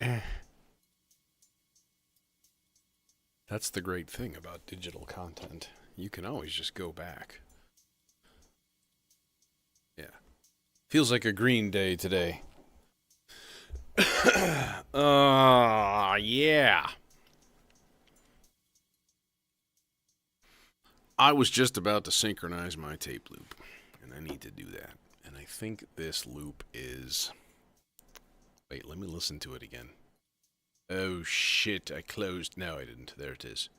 Eh. That's the great thing about digital content. You can always just go back. Yeah. Feels like a green day today. Yeah. I was just about to synchronize my tape loop, and I need to do that. And I think this loop is... Wait, let me listen to it again. Oh shit, I closed. No, I didn't. There it is.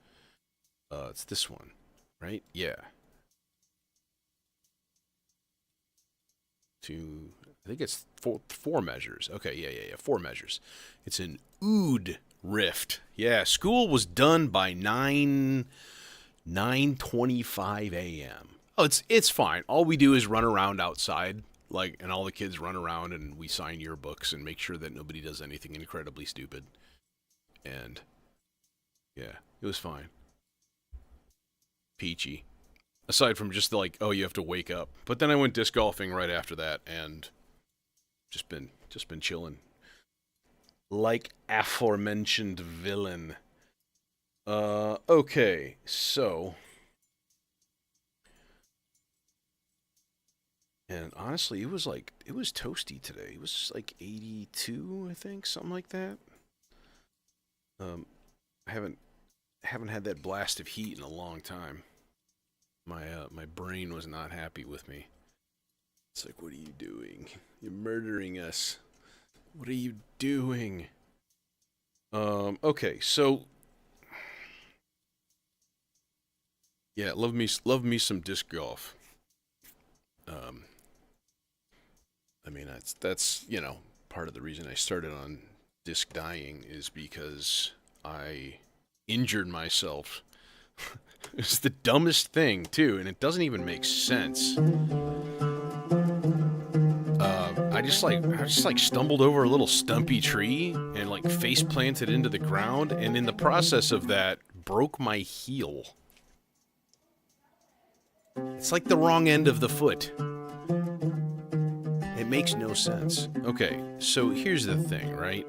It's this one, right? Yeah. I think it's four measures. Okay, yeah. 4 measures. It's an oud rift. Yeah, school was done by 9:25 a.m. Oh, it's fine. All we do is run around outside, and all the kids run around and we sign yearbooks and make sure that nobody does anything incredibly stupid. And yeah, it was fine. Peachy. Aside from just oh, you have to wake up. But then I went disc golfing right after that and just been chilling. Like aforementioned villain. Okay, so... And honestly, it was toasty today. It was 82, I think, something like that. I haven't had that blast of heat in a long time. My brain was not happy with me. It's like, what are you doing? You're murdering us. What are you doing? Okay, so yeah, love me some disc golf. I mean, that's part of the reason I started on disc dying is because I injured myself. It's the dumbest thing too, and it doesn't even make sense. I just stumbled over a little stumpy tree and face planted into the ground, and in the process of that broke my heel. It's like the wrong end of the foot. It makes no sense. Okay, so here's the thing, right?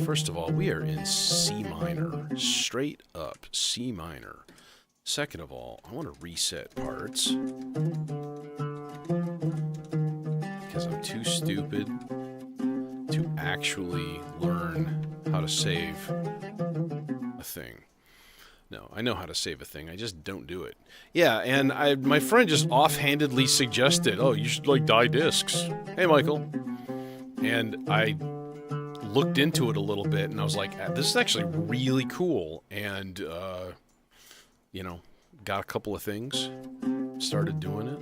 First of all, we are in C minor. Straight up C minor. Second of all, I want to reset parts. Because I'm too stupid to actually learn how to save a thing. No, I know how to save a thing. I just don't do it. Yeah, and my friend just offhandedly suggested, oh, you should dye discs. Hey, Michael. And I looked into it a little bit, and I was like, this is actually really cool. And, got a couple of things. Started doing it.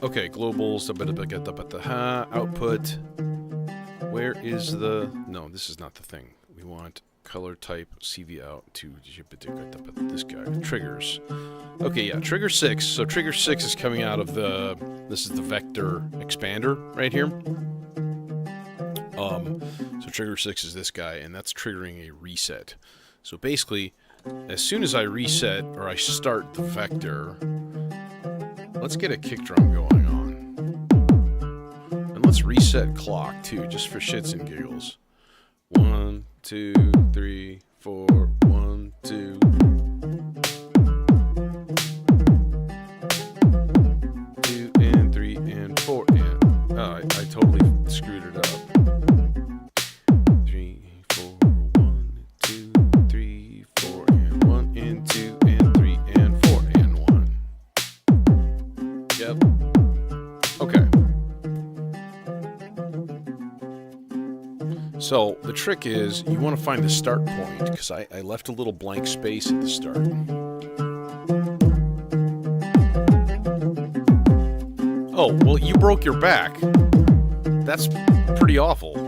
Okay, globals, output. Where is the... No, this is not the thing. We want color type CV out to this guy. Triggers. Okay, yeah, trigger 6. So trigger 6 is coming out of this is the vector expander right here. So trigger 6 is this guy, and that's triggering a reset. So basically, as soon as I reset or I start the vector, let's get a kick drum going on. And let's reset clock too, just for shits and giggles. 1, 2, 3, 4, 1, 2. 2 and 3 and 4 and... Oh, I totally screwed it up. 3, 4, 1, 2, 3, 4 and 1 and 2 and 3 and 4 and 1. Yep. Okay. So the trick is you want to find the start point, because I left a little blank space at the start. Oh, well, you broke your back. That's pretty awful.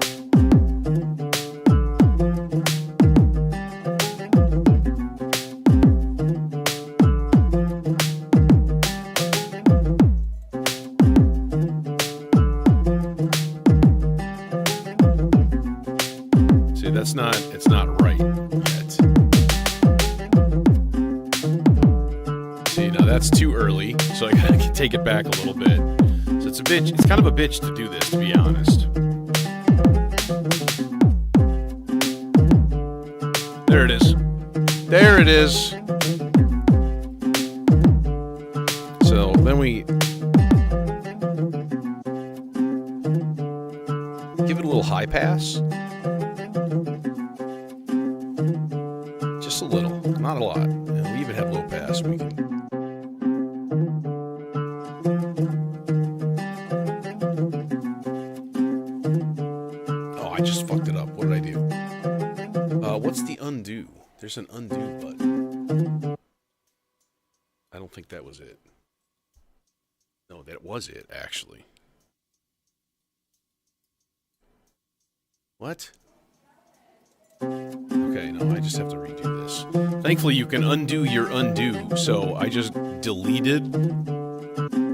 It's not right yet. See, now that's too early, so I gotta take it back a little bit. So it's kind of a bitch to do this, to be honest. There it is. There it is. So then we give it a little high pass. Just a little, not a lot. And we even have low pass. We can. Oh, I just fucked it up. What did I do? What's the undo? There's an undo button. I don't think that was it. No, that was it, actually. What? Okay, no, I just have to redo this. Thankfully, you can undo your undo, so I just deleted.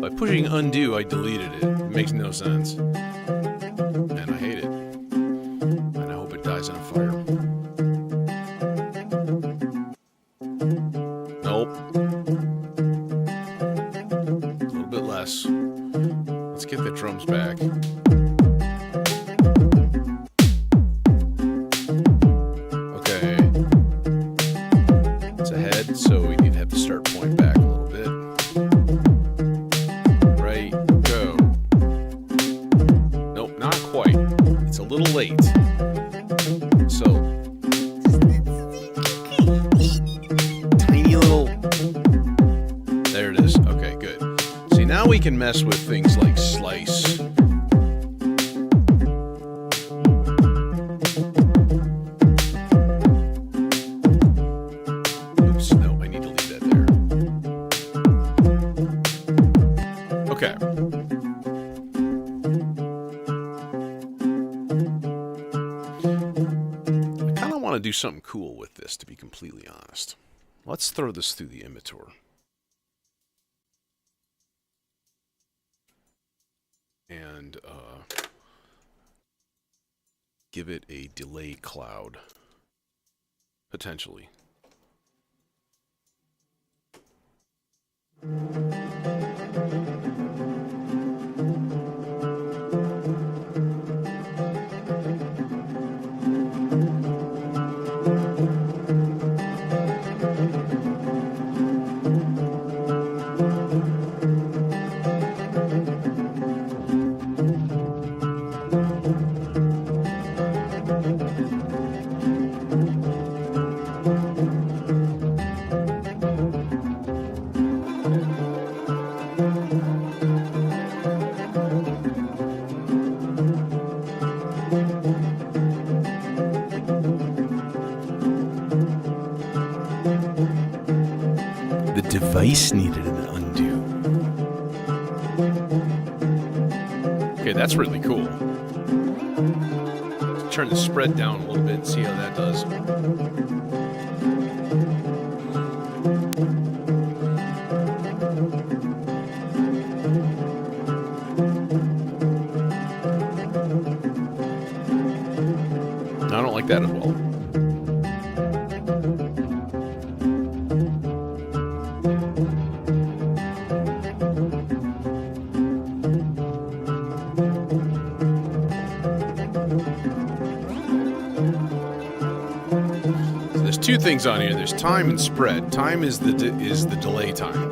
By pushing undo, I deleted it. It makes no sense. And I hate it. And I hope it dies in a fire. Nope. A little bit less. Let's get the drums back. Okay. It's ahead, so we need to have the start point back a little bit. Right, go. Nope, not quite. It's a little late. So, tiny little... There it is. Okay, good. See, now we can mess with things like slice. Oops, no, I need to leave that there. Okay. I kind of want to do something cool with this, to be completely honest. Let's throw this through the emitter. And give it a delay cloud, potentially. The device needed an undo. Okay, that's really cool. Let's turn the spread down a little bit and see how that does. I don't like that as well. Two things on here. There's time and spread. Time is the delay time.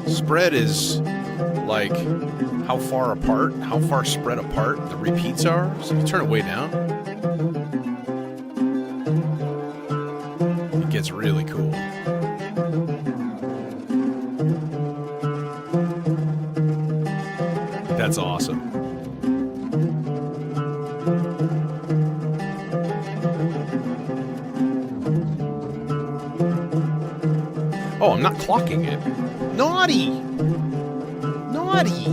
Spread is like how far apart, how far spread apart the repeats are. So if you turn it way down, it gets really cool. That's awesome. Oh, I'm not clocking it. Naughty! Naughty!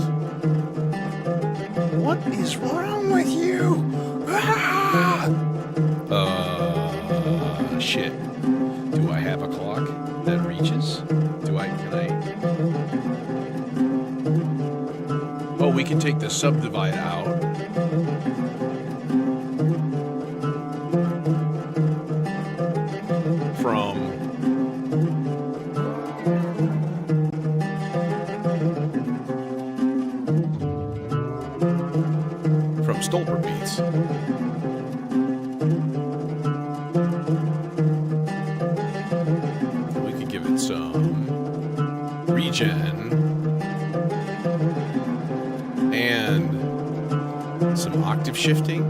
What is wrong with you? Ah! Shit. Do I have a clock that reaches? Can I? Oh, we can take the subdivide out. Stolper beats. some regen, and some octave shifting.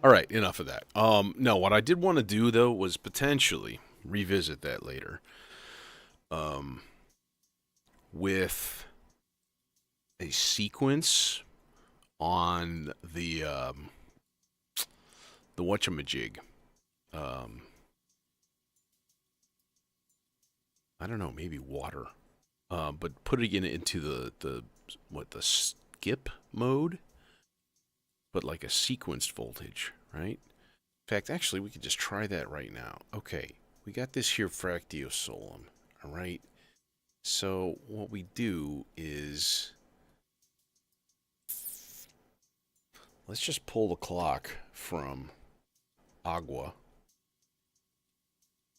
Alright, enough of that. No, what I did want to do, though, was potentially revisit that later. With a sequence on the whatchamajig. I don't know, maybe water. But putting it into the skip mode? But like a sequenced voltage, right? In fact, actually, we could just try that right now. Okay, we got this here Fractio Solum, all right? So what we do is, let's just pull the clock from Agua,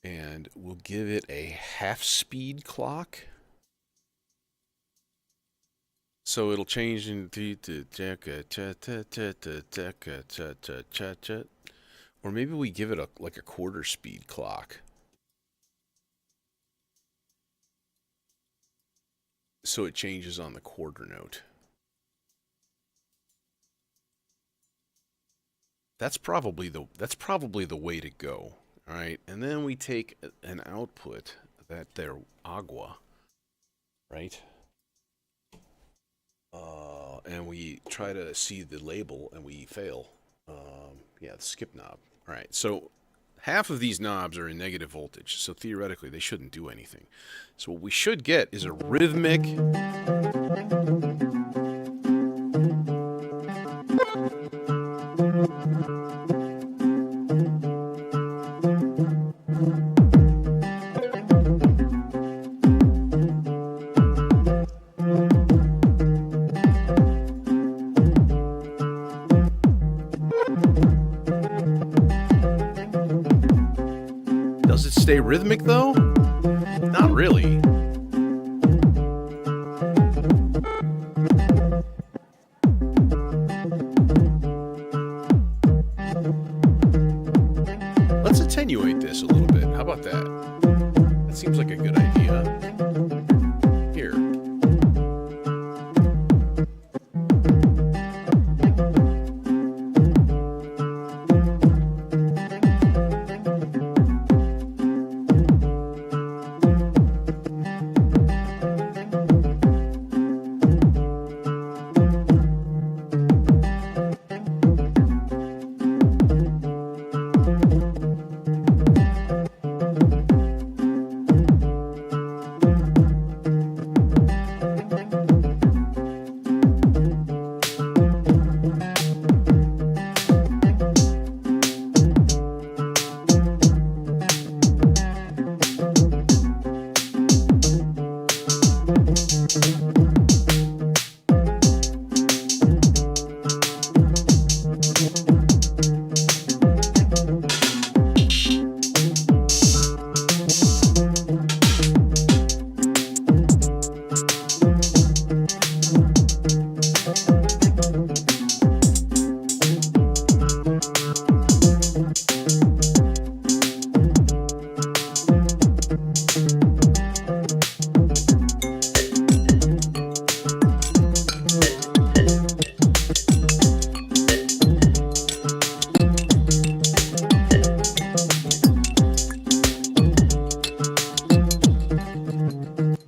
and we'll give it a half-speed clock. So it'll change into or maybe we give it like a quarter speed clock. So it changes on the quarter note. That's probably the way to go. All right, and then we take an output, that there Agua, right? And we try to see the label, and we fail. Yeah, the skip knob. All right, so half of these knobs are in negative voltage, so theoretically they shouldn't do anything. So what we should get is a rhythmic... Does it stay rhythmic, though? Not really. Let's attenuate this a little bit. How about that? That seems like a good idea. Here.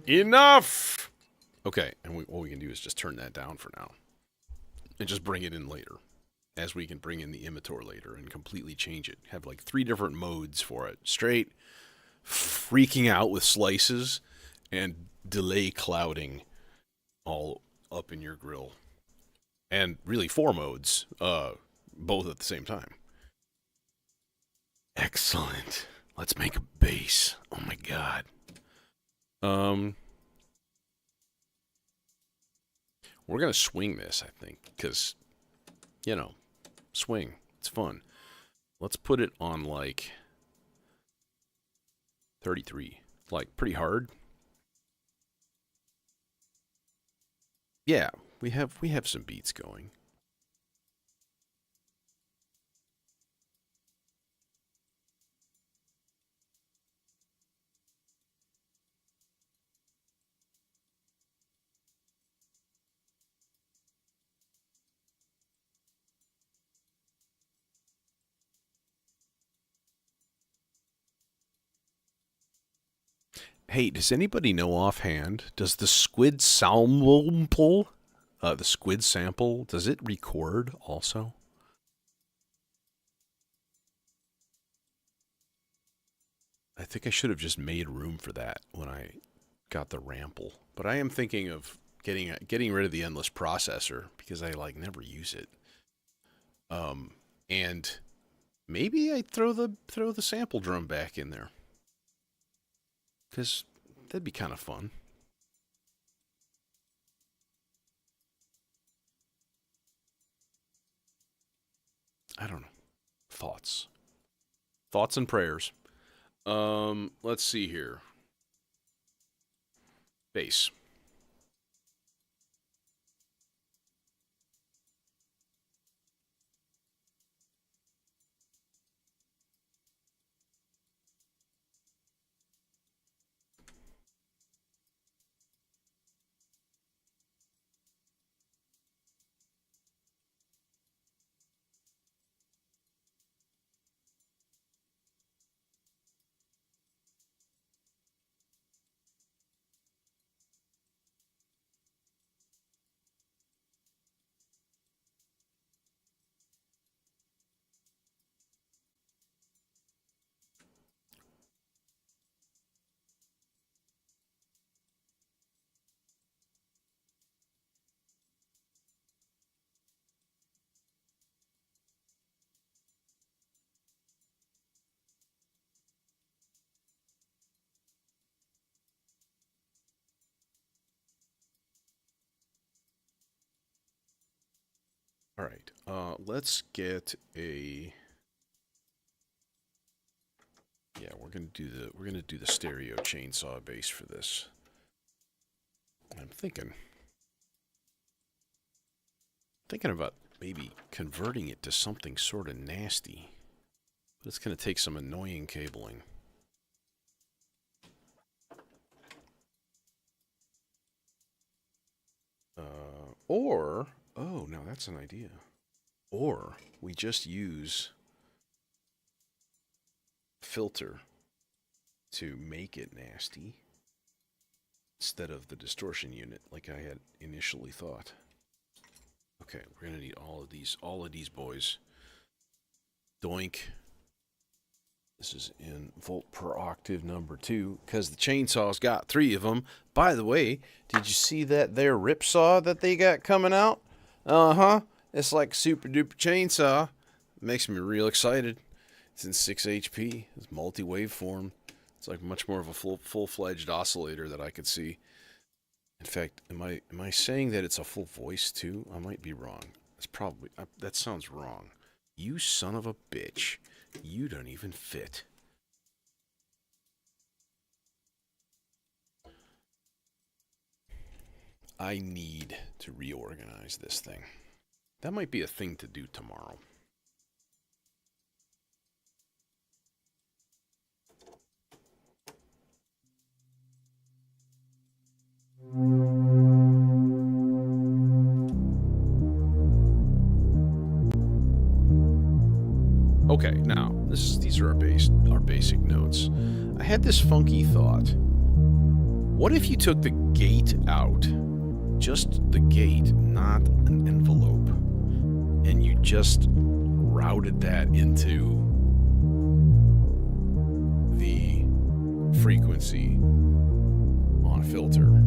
Enough! Okay, and what we can do is just turn that down for now. And just bring it in later. As we can bring in the emitter later and completely change it. Have like 3 different modes for it. Straight, freaking out with slices, and delay clouding all up in your grill. And really 4 modes, both at the same time. Excellent. Let's make a bass. Oh my god. We're going to swing this, I think, because, you know, swing. It's fun. Let's put it on, like, 33. Like, pretty hard. Yeah, we have some beats going. Hey, does anybody know offhand, does the squid sample, does it record also? I think I should have just made room for that when I got the rample. But I am thinking of getting rid of the endless processor because I like never use it. And maybe I throw the sample drum back in there. Because that'd be kind of fun. I don't know. Thoughts and prayers. Let's see here. Bass. All right. Let's get a. Yeah, we're gonna do the stereo chainsaw bass for this. I'm thinking about maybe converting it to something sort of nasty, but it's gonna take some annoying cabling. Or oh no, that's an idea. Or we just use filter to make it nasty instead of the distortion unit like I had initially thought. Okay, we're gonna need all of these boys. Doink. This is in volt per octave number 2 because the chainsaw's got 3 of them. By the way, did you see that there rip saw that they got coming out? Uh-huh. It's like super duper chainsaw. It makes me real excited. It's in 6 HP. It's multi-wave form. It's like much more of a full-fledged oscillator that I could see. In fact, am I saying that it's a full voice too? I might be wrong. It's probably that sounds wrong. You son of a bitch. You don't even fit. I need to reorganize this thing. That might be a thing to do tomorrow. Okay, now these are our basic notes. I had this funky thought. What if you took the gate out, just the gate, not an envelope, and you just routed that into the frequency on filter?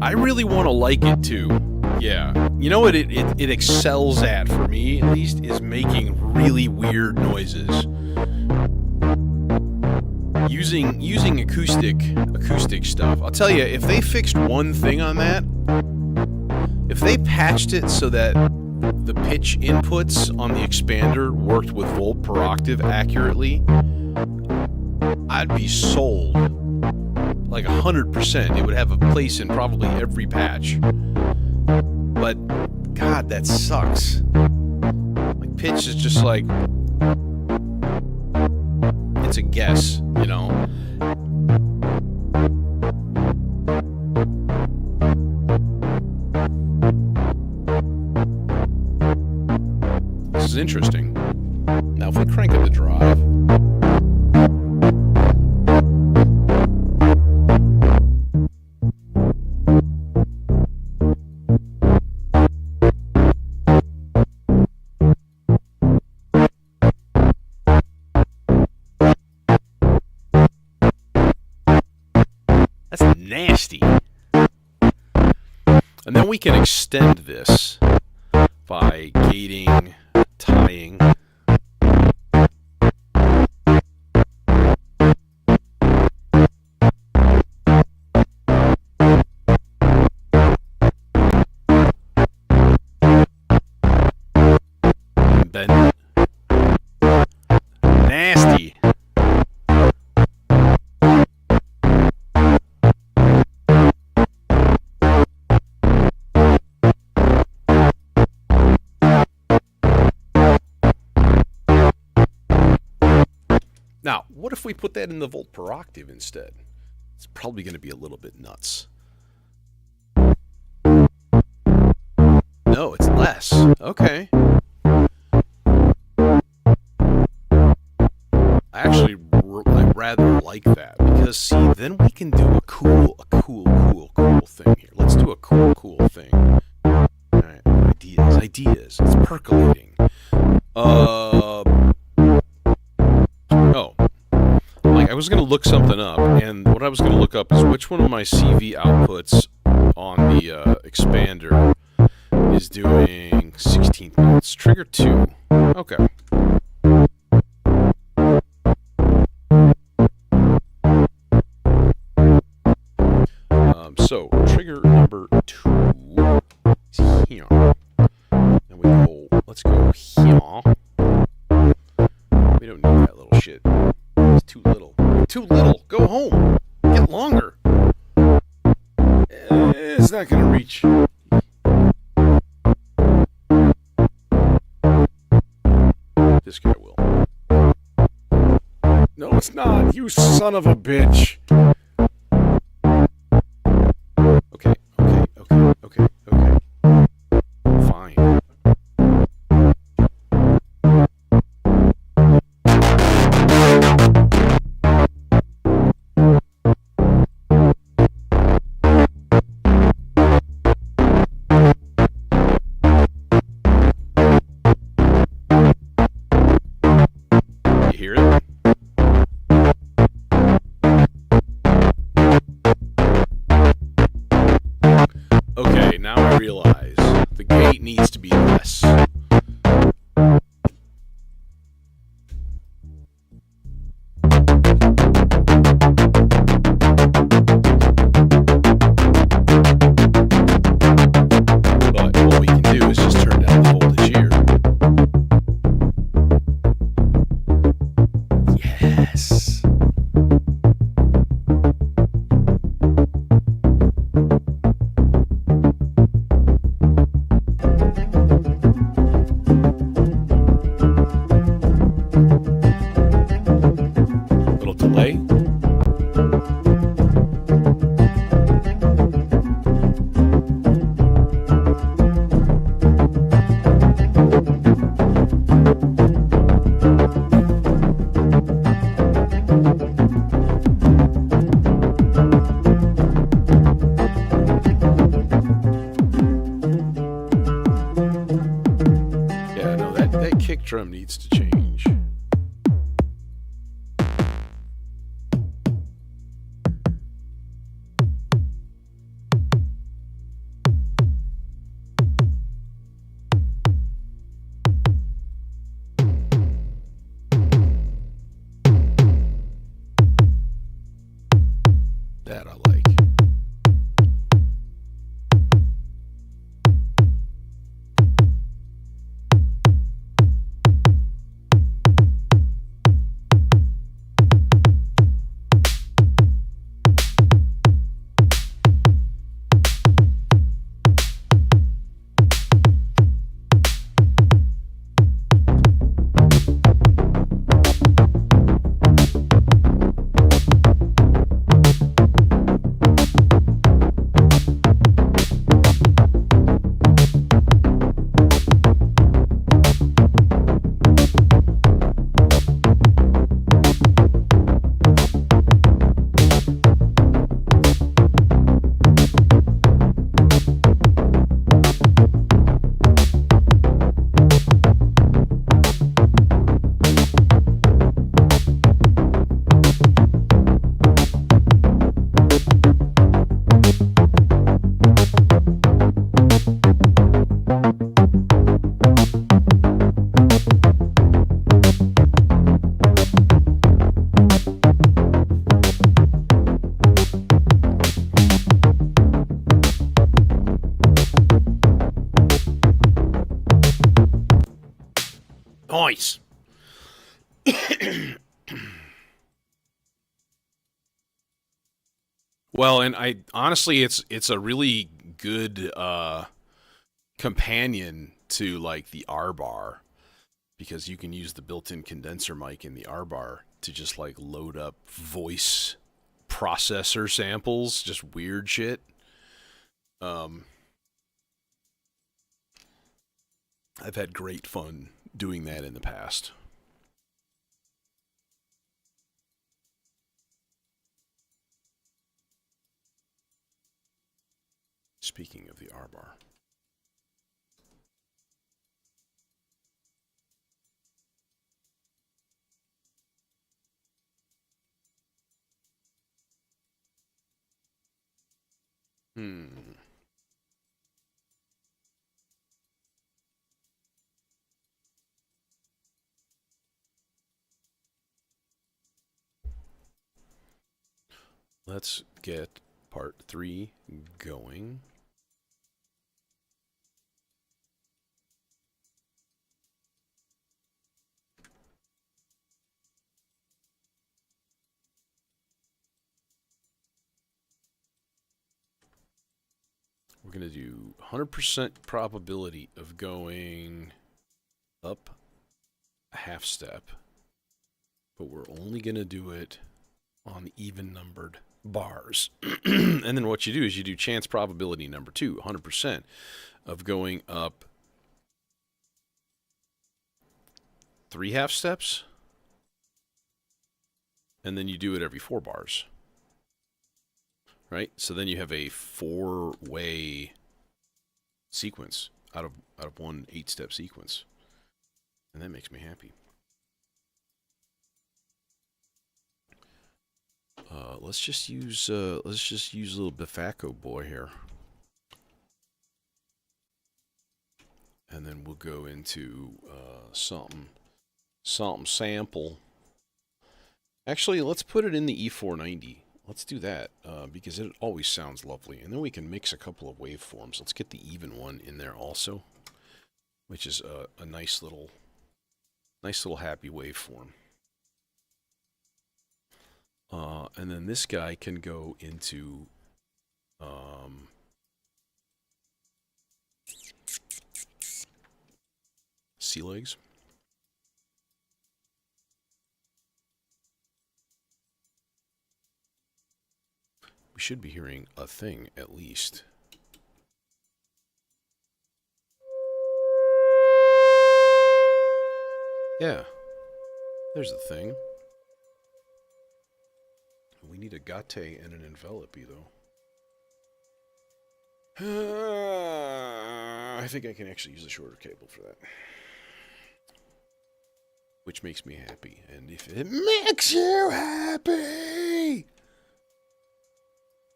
I really want to like it too. Yeah. You know what it excels at, for me at least, is making really weird noises. using acoustic stuff. I'll tell you, if they fixed one thing on that, if they patched it so that the pitch inputs on the expander worked with volt per octave accurately, I'd be sold. Like 100%. It would have a place in probably every patch. But God, that sucks. Like pitch is just like, it's a guess, you know. This is interesting. Now, if we crank up the drive, that's nasty. And then we can extend this by gating, tying. And then nasty. Now, what if we put that in the volt per octave instead? It's probably going to be a little bit nuts. No, it's less. Okay. I rather like that because, see, then we can do a cool thing here. Let's do a cool thing. All right, ideas. It's percolating. I was going to look something up, and what I was going to look up is which one of my CV outputs on the expander is doing 16 volts. Trigger 2. Okay. So, trigger number 2 is here. And we go, let's go here. We don't need that little shit. It's too little. Too little. Go home. Get longer. It's not going to reach. This guy will. No, it's not. You son of a bitch. Okay. Fine. You hear it? Okay, now I realize the gate needs to be less. But what we can do is just turn down the voltage here. Yes. Little delay. Yeah, no, that kick drum needs to change. That I like. Nice. Well, and I honestly, it's a really good companion to like the R bar because you can use the built-in condenser mic in the R bar to just like load up voice processor samples, just weird shit. Um, I've had great fun doing that in the past. Speaking of the R bar. Hmm. Let's get part 3 going. We're going to do 100% probability of going up a half step, but we're only going to do it on even numbered bars. And then what you do is you do chance probability number 2, 100% of going up 3 half steps, and then you do it every 4 bars. Right? So then you have a 4-way sequence out of one 8-step sequence. And that makes me happy. Let's just use a little Bifaco boy here. And then we'll go into something sample. Actually, let's put it in the E490. Let's do that because it always sounds lovely. And then we can mix a couple of waveforms. Let's get the even one in there also, which is a nice little happy waveform. And then this guy can go into sea legs. We should be hearing a thing at least. Yeah, there's the thing. We need a gatte and an envelope, though. I think I can actually use a shorter cable for that. Which makes me happy. And if it makes you happy,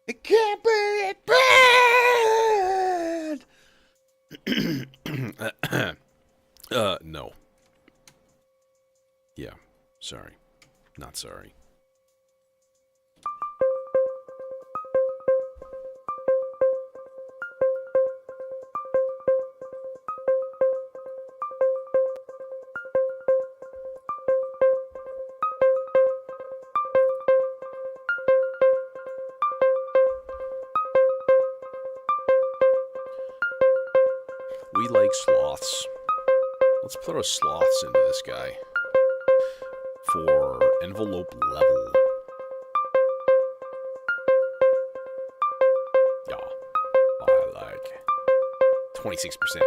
it can't be bad! No. Yeah, sorry. Not sorry. We like sloths. Let's throw sloths into this guy for envelope level. Yeah, I like 26%.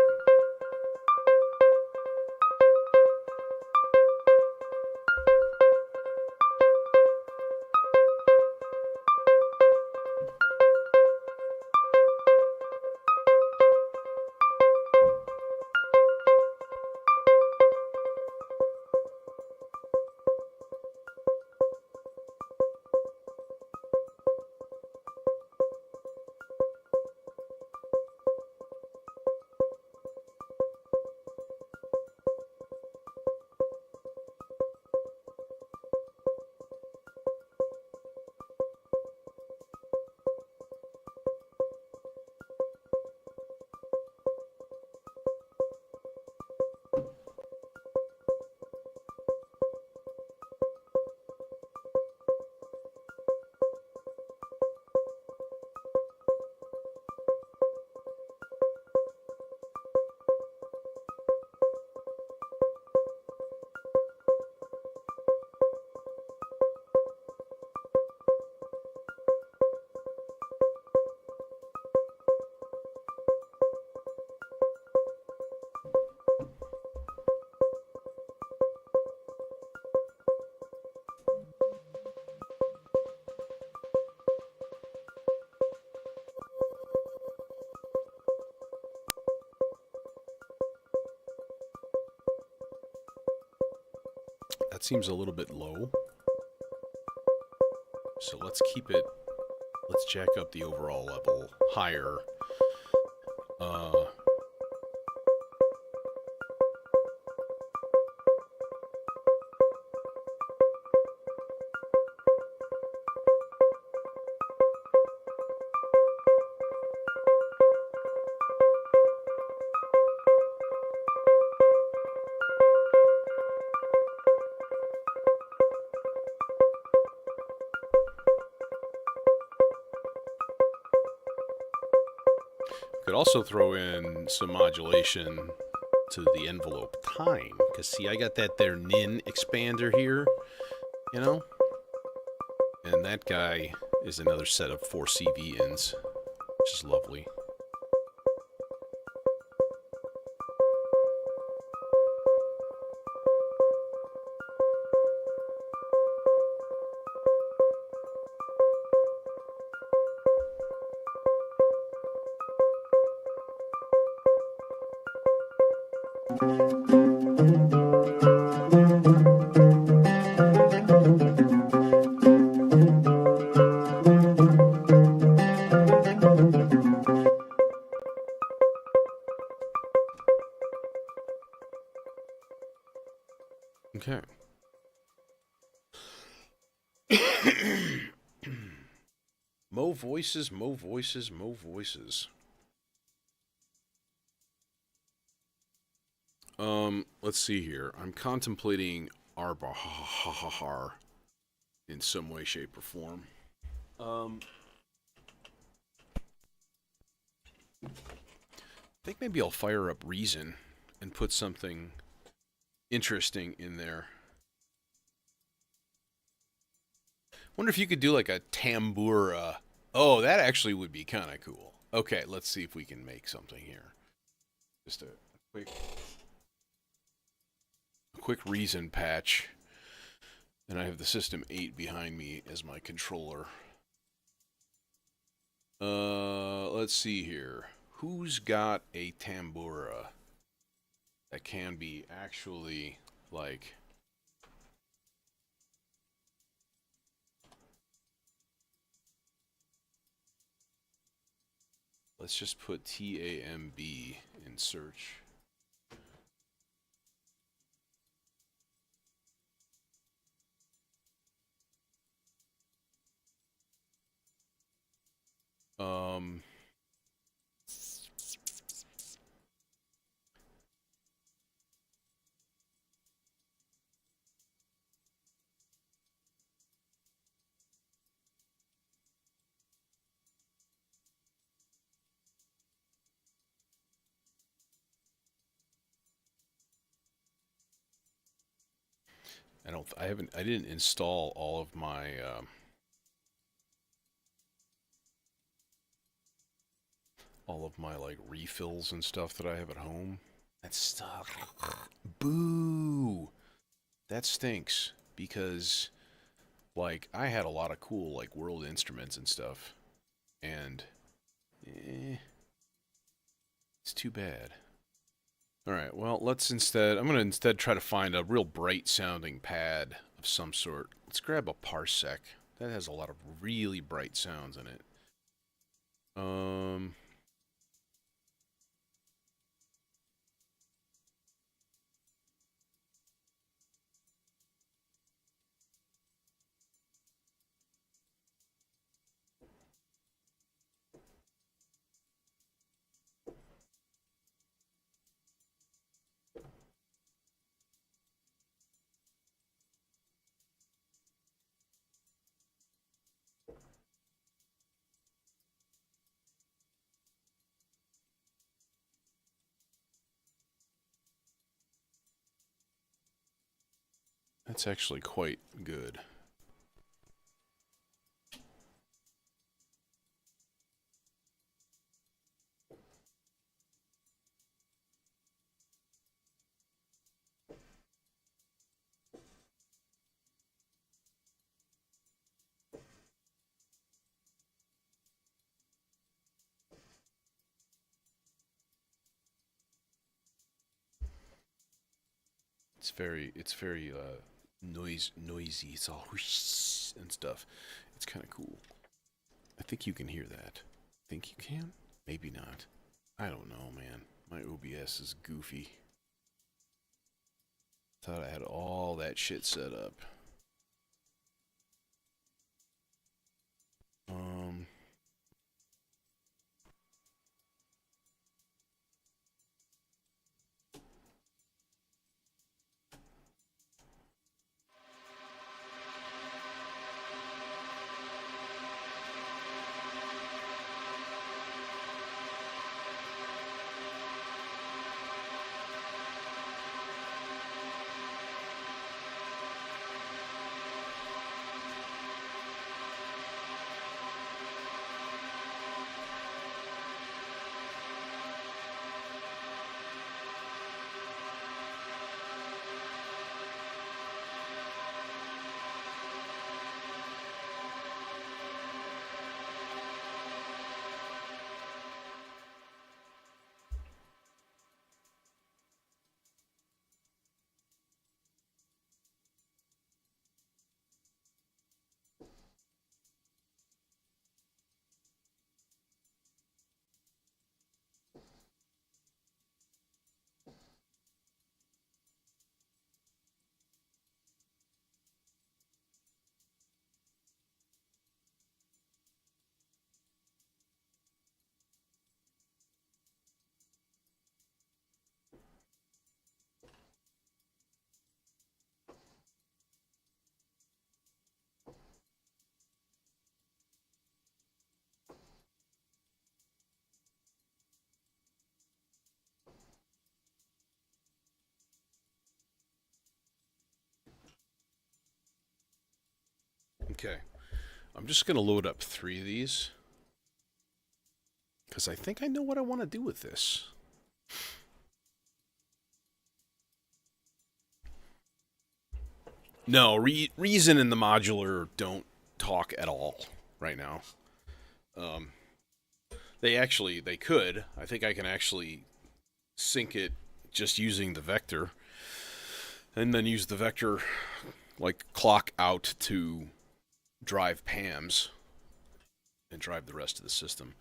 That seems a little bit low. So let's keep it, let's jack up the overall level higher. Could also throw in some modulation to the envelope time, because see, I got that there nin expander here, you know, and that guy is another set of 4 CV ins, which is lovely. Okay. Mo voices, mo voices, mo voices. Let's see here. I'm contemplating Arbahar in some way, shape, or form. I think maybe I'll fire up Reason and put something interesting in there. Wonder if you could do like a tambura. Oh, that actually would be kind of cool. Okay, let's see if we can make something here. Just a quick Reason patch. And I have the System 8 behind me as my controller. Let's see here. Who's got a tambura that can be actually, like... Let's just put TAMB in search. I didn't install all of my like refills and stuff that I have at home. That stuff. Boo! That stinks because like I had a lot of cool like world instruments and stuff, and it's too bad. All right, well I'm gonna instead try to find a real bright sounding pad of some sort. Let's grab a Parsec. That has a lot of really bright sounds in it. That's actually quite good. It's very noisy. It's all whoosh and stuff. It's kind of cool. I think you can hear that. Think you can? Maybe not. I don't know, man. My OBS is goofy. Thought I had all that shit set up. Okay. I'm just going to load up 3 of these. Because I think I know what I want to do with this. No, Reason and the modular don't talk at all right now. They could. I think I can actually sync it just using the vector. And then use the vector, like, clock out to drive PAMs and drive the rest of the system.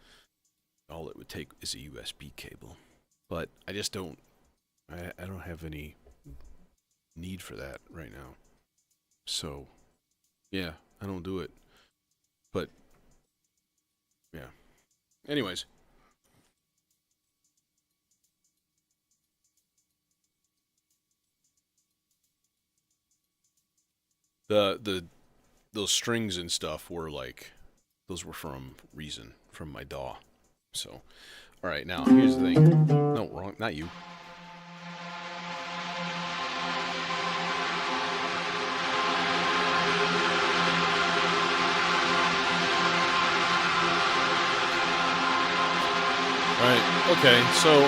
All it would take is a USB cable. But I just don't... I don't have any need for that right now. So, yeah, I don't do it. But, yeah. Anyways. Those strings and stuff were like... Those were from Reason, from my DAW. So, alright, now, here's the thing. No, wrong, not you. Right, okay, so...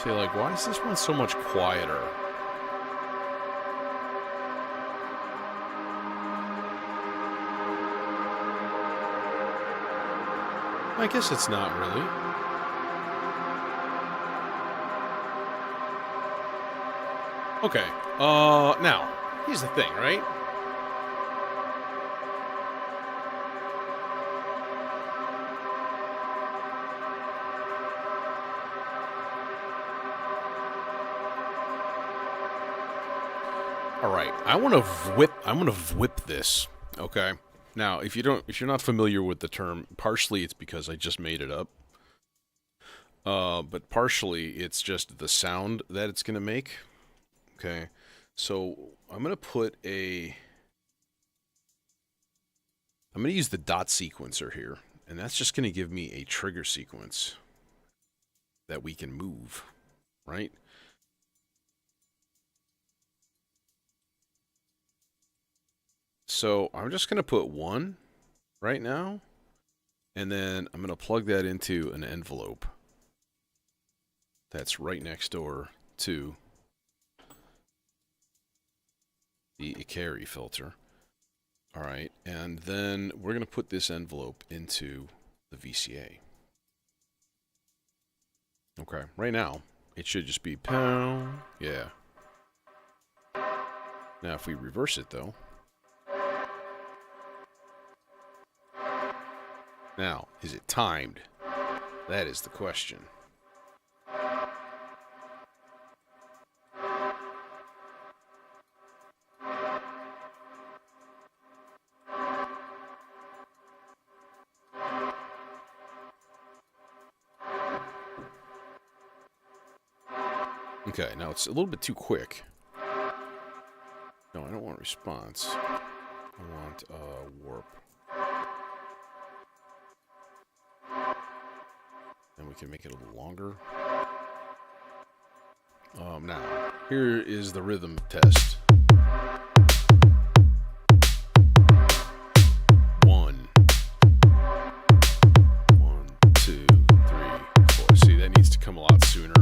See, like, why is this one so much quieter? I guess it's not really. Okay, now, here's the thing, right? Alright, I'm gonna whip this, okay? Now, if you're not familiar with the term, partially it's because I just made it up. But partially it's just the sound that it's gonna make. Okay, so I'm gonna use the dot sequencer here, and that's just gonna give me a trigger sequence that we can move, right? So I'm just gonna put 1 right now, and then I'm gonna plug that into an envelope that's right next door to the carry filter. All right, and then we're going to put this envelope into the VCA. Okay, right now, it should just be pound. Yeah. Now, if we reverse it, though. Now, is it timed? That is the question. Okay, now it's a little bit too quick. No, I don't want response. I want warp. And we can make it a little longer. Now, here is the rhythm test. 1, 2, 3, 4. See, that needs to come a lot sooner.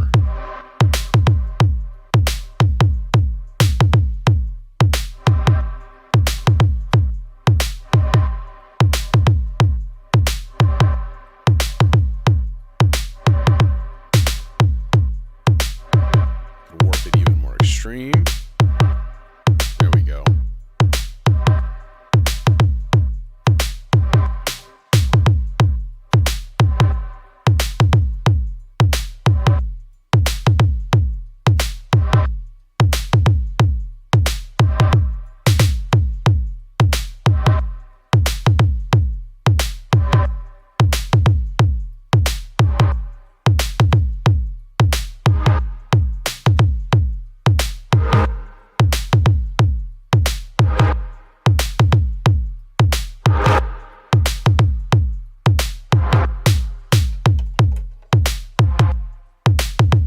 Warp it even more extreme. There we go.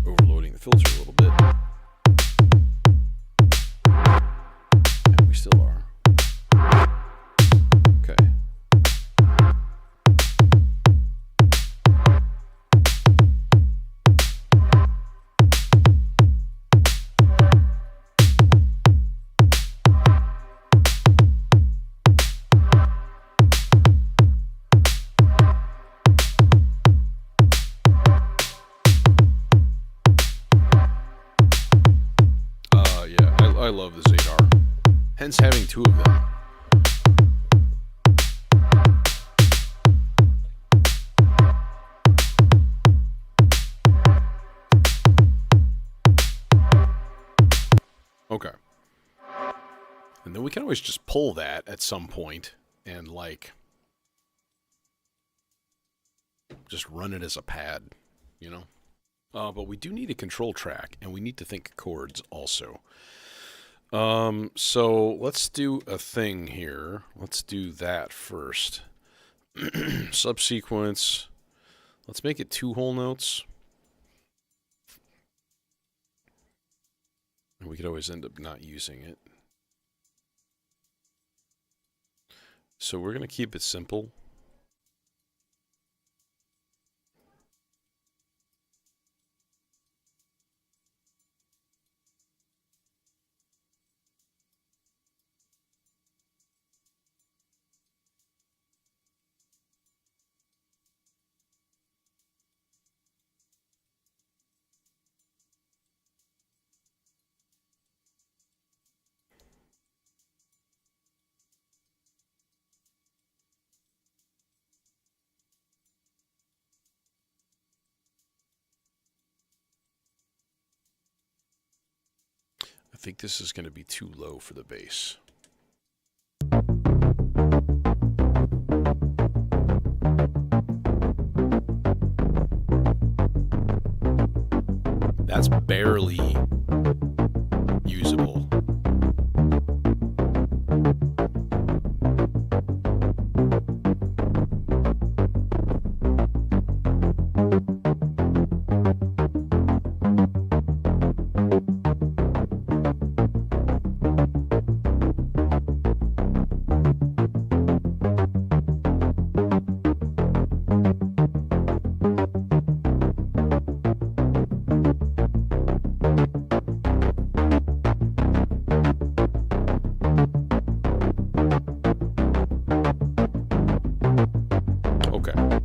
Overloading the filter a little bit. And we still are. Okay. I love the Zadar. Hence having 2 of them. Okay. And then we can always just pull that at some point and, like, just run it as a pad, you know? But we do need a control track, and we need to think chords also. So let's do a thing here. Let's do that first. Subsequence. Let's make it 2 whole notes. And we could always end up not using it. So we're going to keep it simple. I think this is going to be too low for the bass. That's barely usable.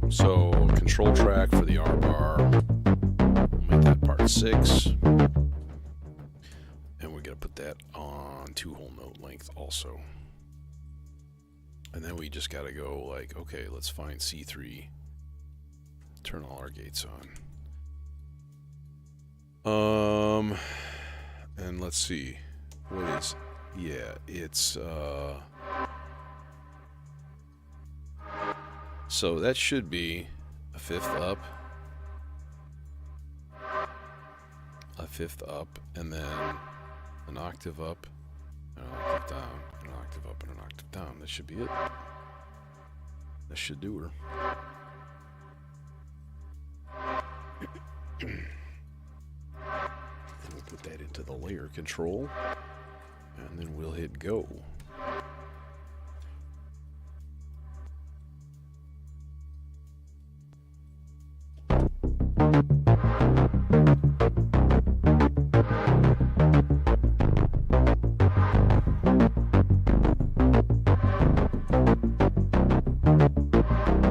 So control track for the R bar, we'll make that part 6, and we're going to put that on 2-whole note length also. And then we just got to go like, okay, let's find C3, turn all our gates on. And let's see, what is, yeah, it's, so that should be a 5th up, and then an octave up, an octave down, an octave up, and an octave down. That should be it. That should do her. And we'll put that into the layer control, and then we'll hit go.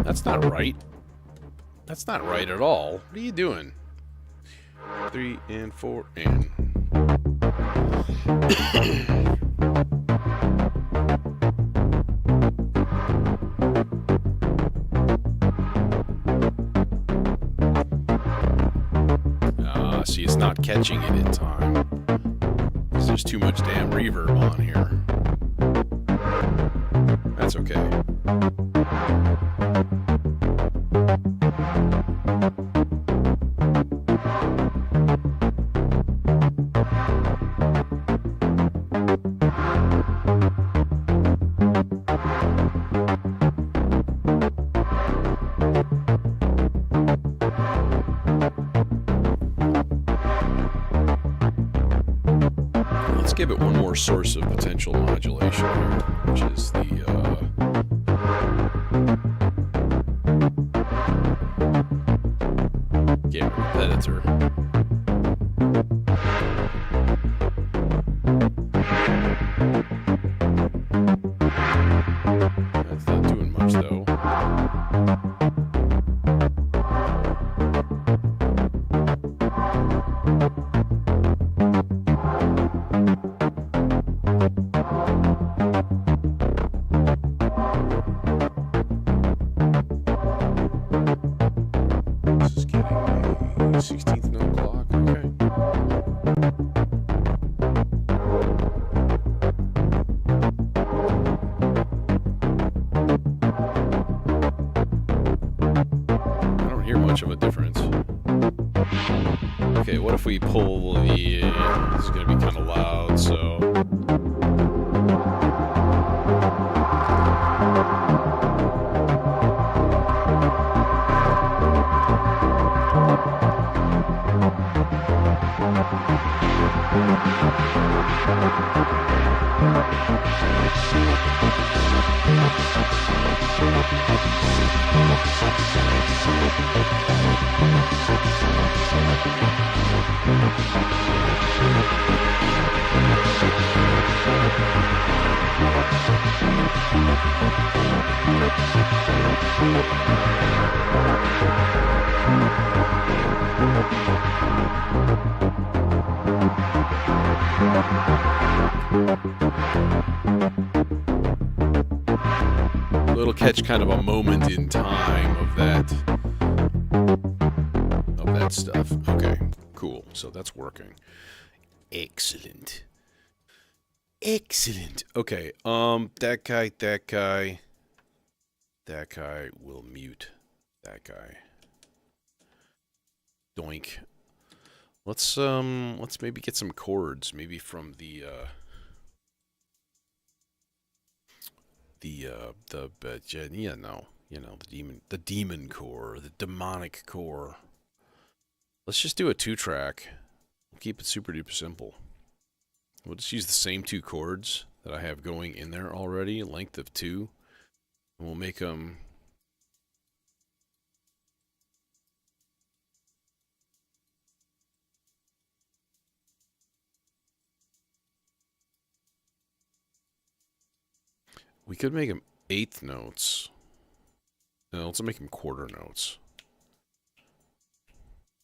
That's not right. That's not right at all. What are you doing? 3 and 4 and. See, it's not catching it in time because there's too much damn reverb on here. That's okay. Let's give it one more source of potential modulation here, which is the game repetitor. That's not doing much though. This is getting a 16th note clock, okay. I don't hear much of a difference. Okay, what if we pull the... this is going to be kind of loud, so... It'll catch kind of a moment in time of that stuff. Okay, cool. So that's working. Excellent. Excellent. Okay, that guy will mute that guy. Doink. Let's maybe get some chords, maybe from the yeah, no, you know, the demon core, the demonic core. Let's just do a 2-track. We'll keep it super duper simple. We'll just use the same 2 chords that I have going in there already, length of 2, and we'll make them. We could make them 1/8 notes. No, let's make them quarter notes.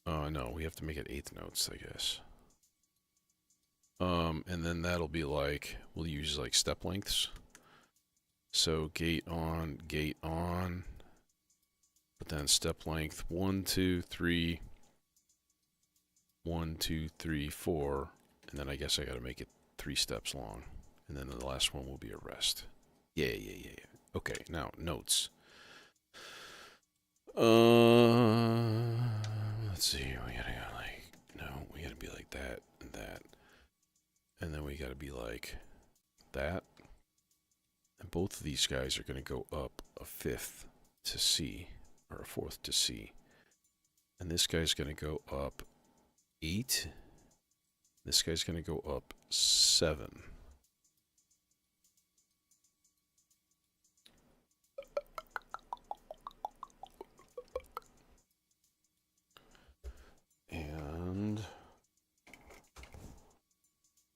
No, we have to make it 1/8 notes, I guess. And then that'll be like, we'll use like step lengths. So gate on, but then step length 1, 2, 3, 1, 2, 3, 4, and then I guess I gotta make it 3 steps long. And then the last one will be a rest. Yeah. Okay, now notes. Let's see, we gotta go like, no, we gotta be like that and that. And then we gotta be like that. And both of these guys are gonna go up a 5th to C, or a 4th to C. And this guy's gonna go up 8. This guy's gonna go up 7. And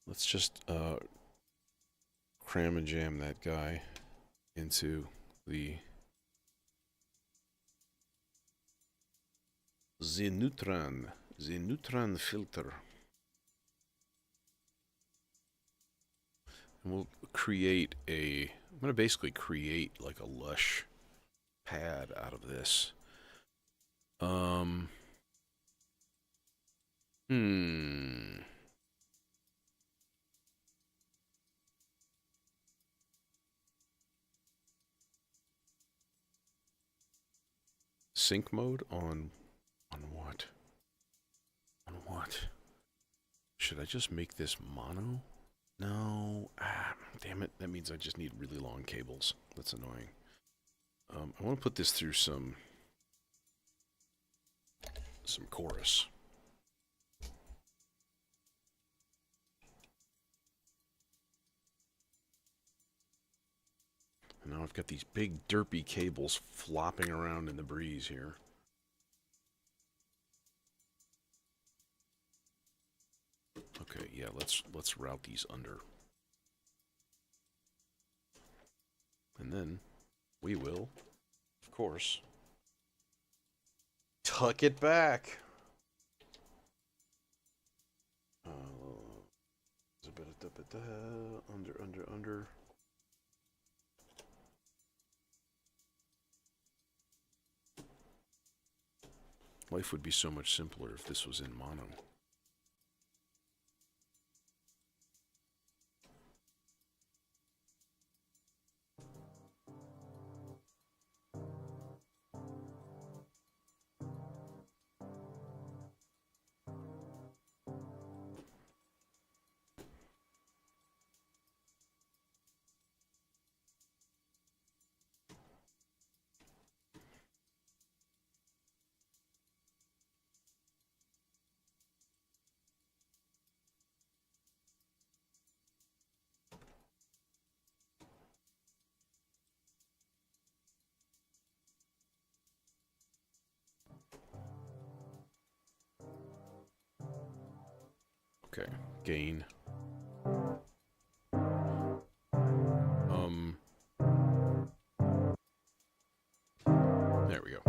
let's just cram and jam that guy into the neutron filter. And we'll create I'm going to basically create like a lush pad out of this. Sync mode on what? On what? Should I just make this mono? No. Damn it. That means I just need really long cables. That's annoying. I want to put this through some chorus. And now I've got these big derpy cables flopping around in the breeze here. Okay, yeah, let's route these under. And then we will, of course, tuck it back. Under. Life would be so much simpler if this was in mono. Okay, gain. There we go.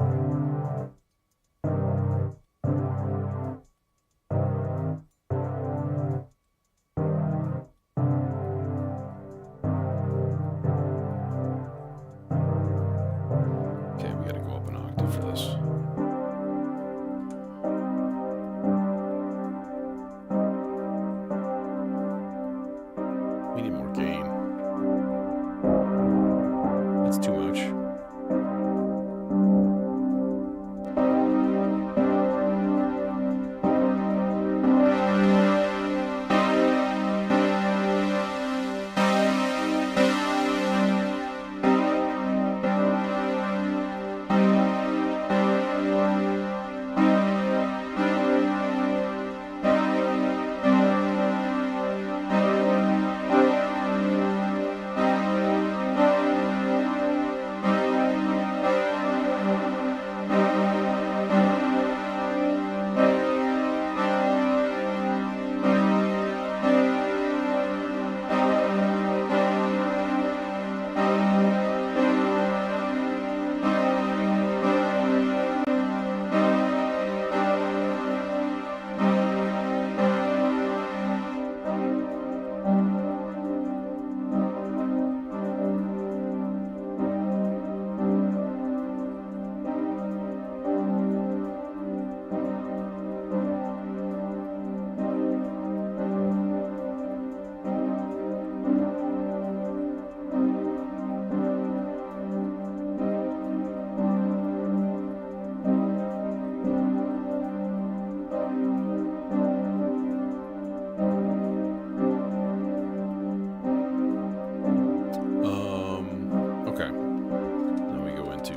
Okay, we gotta go up an octave for this. We need more gain. That's too much.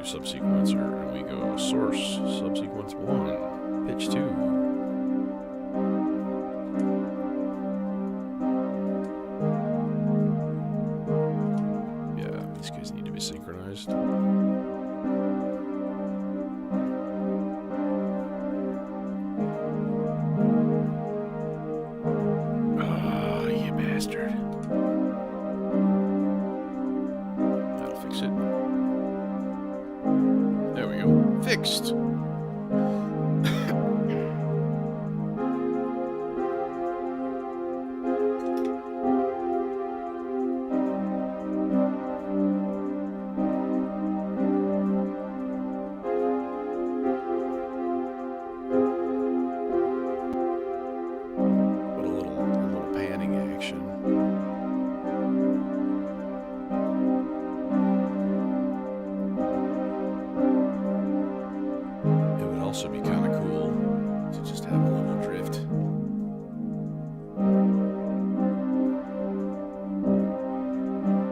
Subsequencer, and we go source, subsequence 1, pitch 2. Yeah, these guys need to be synchronized. Ah, you bastard. That'll fix it. There we go. Fixed. Put a little panning action. Also be kind of cool to just have a little drift.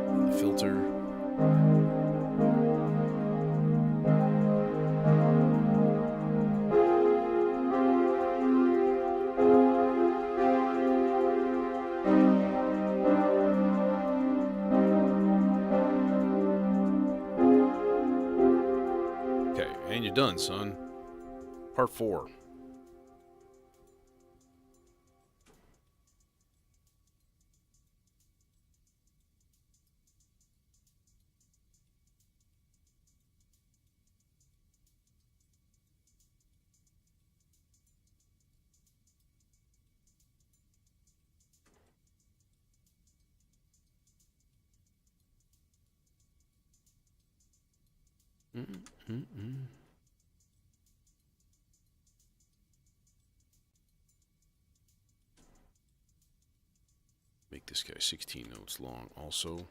And the filter. Okay, and you're done, son. Part 4. Make this guy 16 notes long also.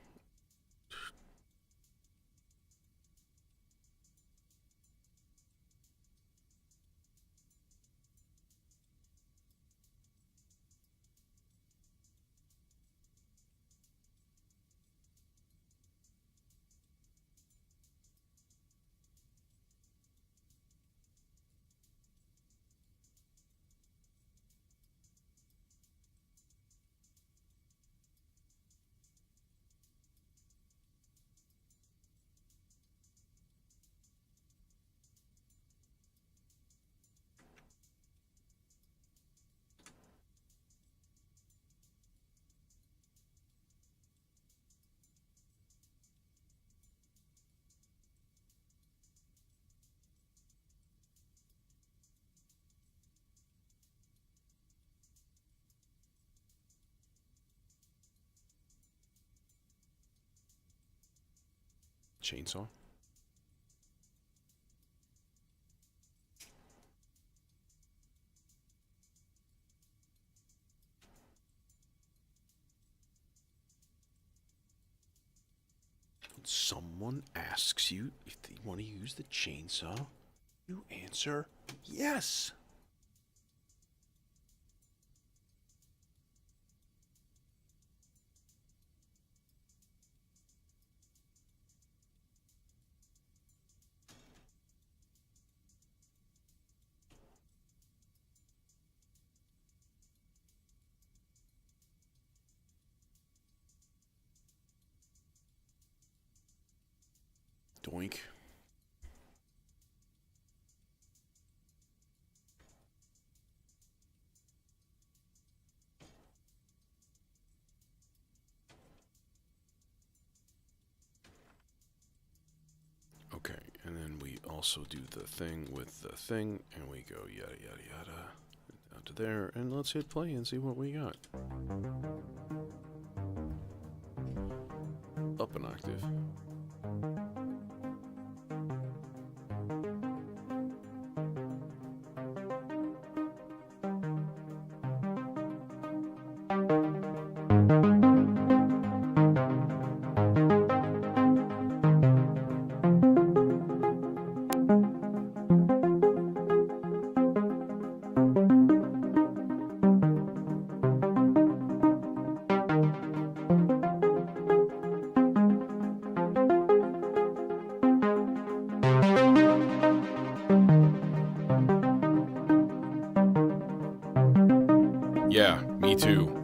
chainsaw? When someone asks you if they want to use the chainsaw, you answer yes. Doink. Okay, and then we also do the thing with the thing, and we go yada yada yada down to there, and let's hit play and see what we got. Up an octave. Yeah, me too.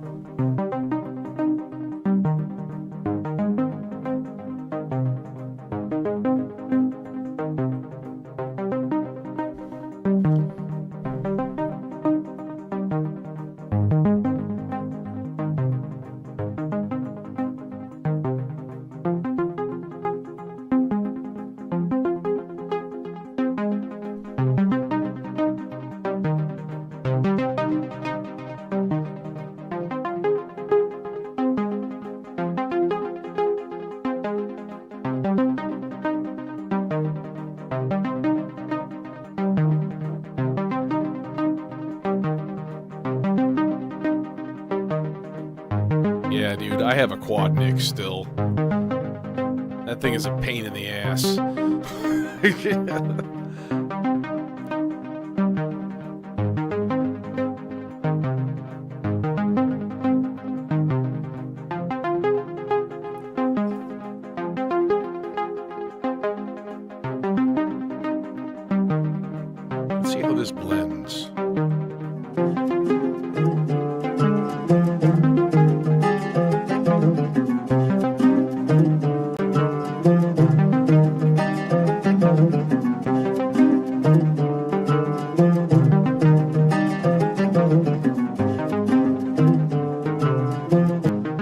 Yeah, dude, I have a quad nick still. That thing is a pain in the ass. Let's see how this blends.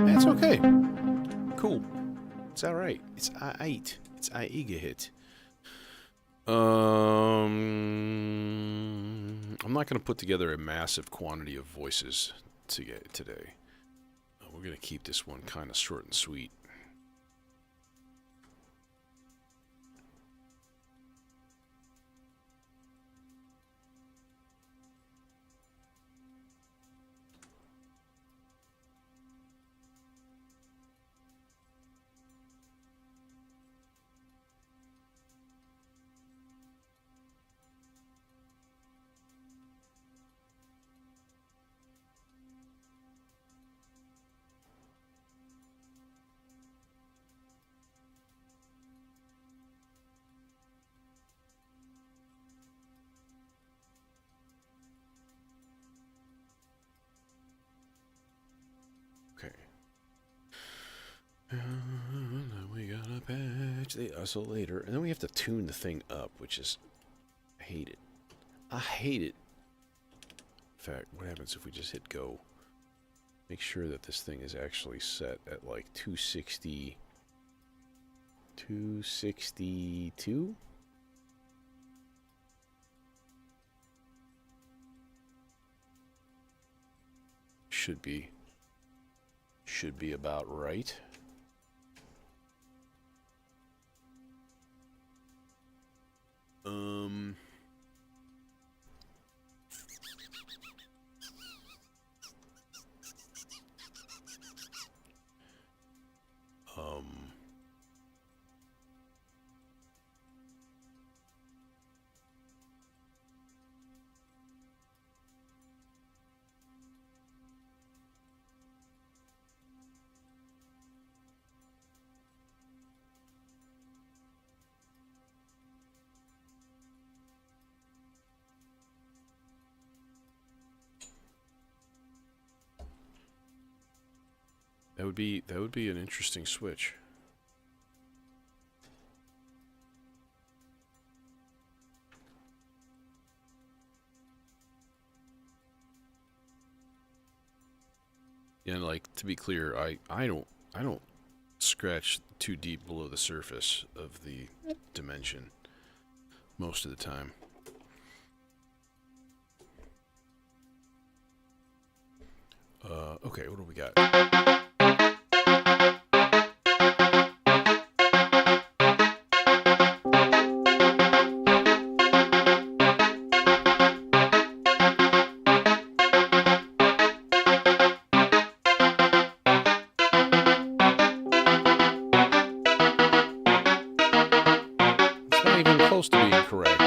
That's okay. Cool. It's alright. It's aight. It's aigahit. I'm not going to put together a massive quantity of voices today. We're going to keep this one kind of short and sweet. Okay. And then we gotta patch the oscillator. And then we have to tune the thing up, which is... I hate it. I hate it. In fact, what happens if we just hit go? Make sure that this thing is actually set at like 260... 262? Should be about right. Um, um, that would be an interesting switch. And like, to be clear, I don't scratch too deep below the surface of the dimension most of the time. Okay, what do we got? It's not even close to being correct.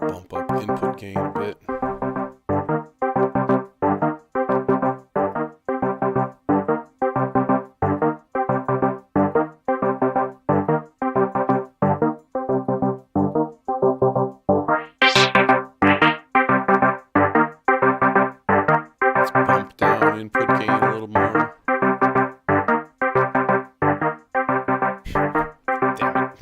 Bump up input gain a bit. Let's bump down input gain a little more. Damn it.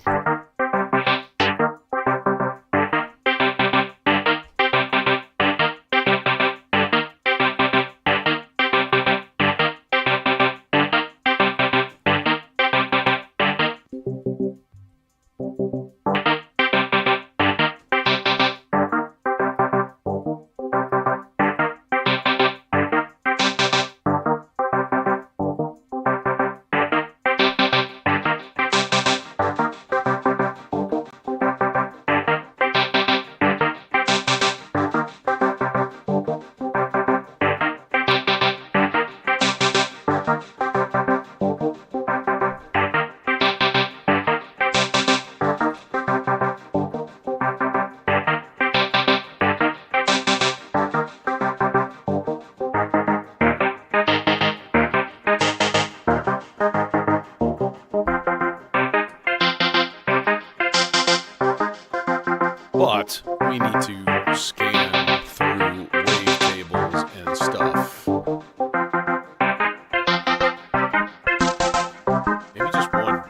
But we need to scan through wavetables and stuff. Maybe just one.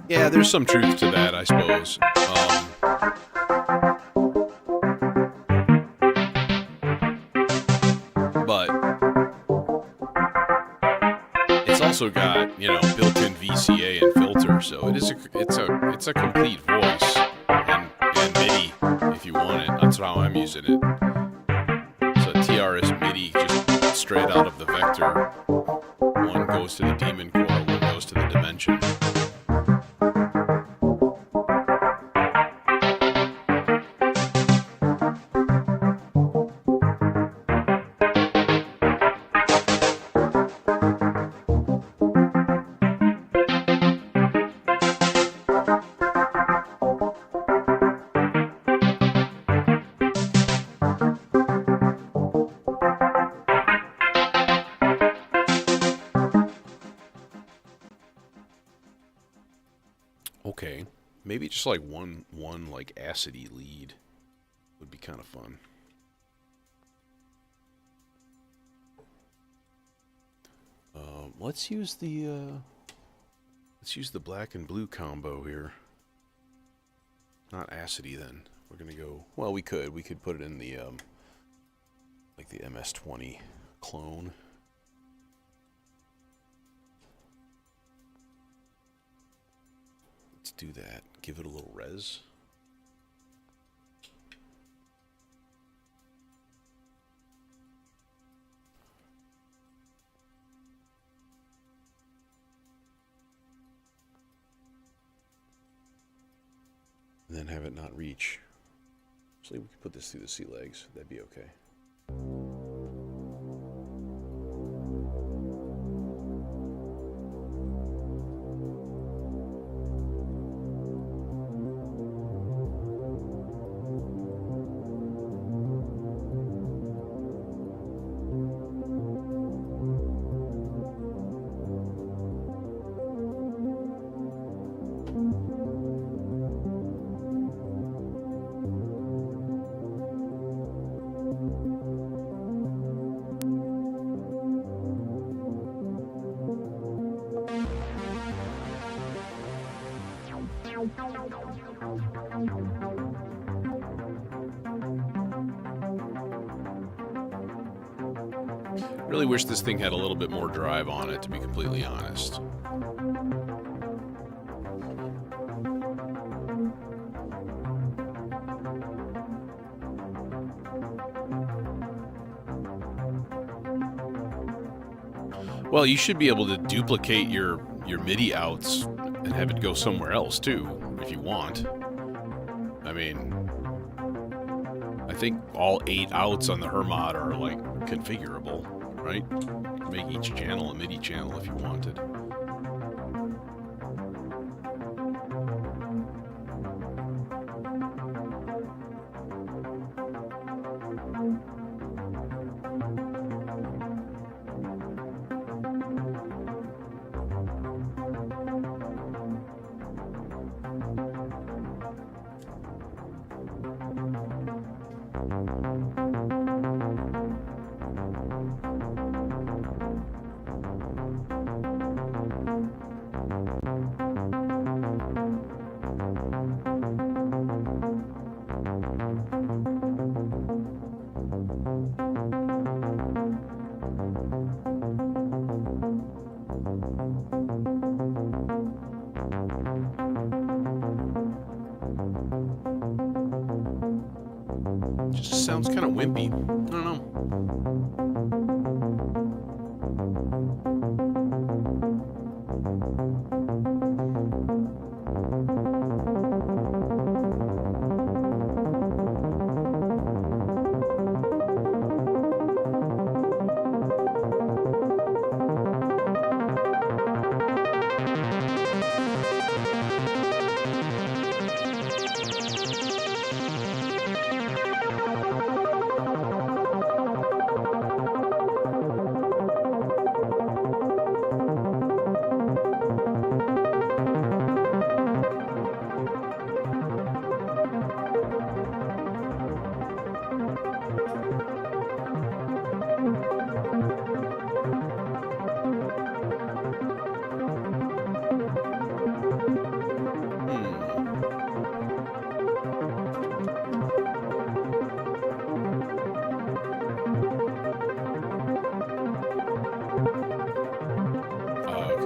Yeah, there's some truth to that, I suppose. But it's also got, you know, built-in VCA and filter, so it's a complete voice and MIDI if you want it. That's how I'm using it. So TRS MIDI just straight out of the vector. One goes to the daemon core, one goes to the dimension. Okay, maybe just like one like acidy lead would be kind of fun. Let's use the black and blue combo here. Not acidy then. We're gonna go. Well, we could put it in the like the MS-20 clone. Let's do that. Give it a little res. And then have it not reach. Actually, we could put this through the sea legs. That'd be okay. Really wish this thing had a little bit more drive on it, to be completely honest. Well, you should be able to duplicate your MIDI outs and have it go somewhere else too, if you want. I mean, I think all 8 outs on the Hermod are like configurable, right? Make each channel a MIDI channel if you wanted. Just sounds kind of wimpy. I don't know.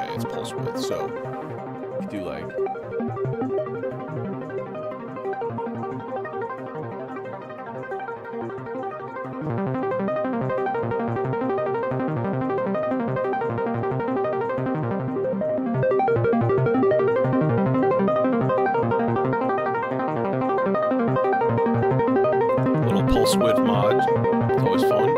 It's pulse width, so you do like little pulse width mod. It's always fun.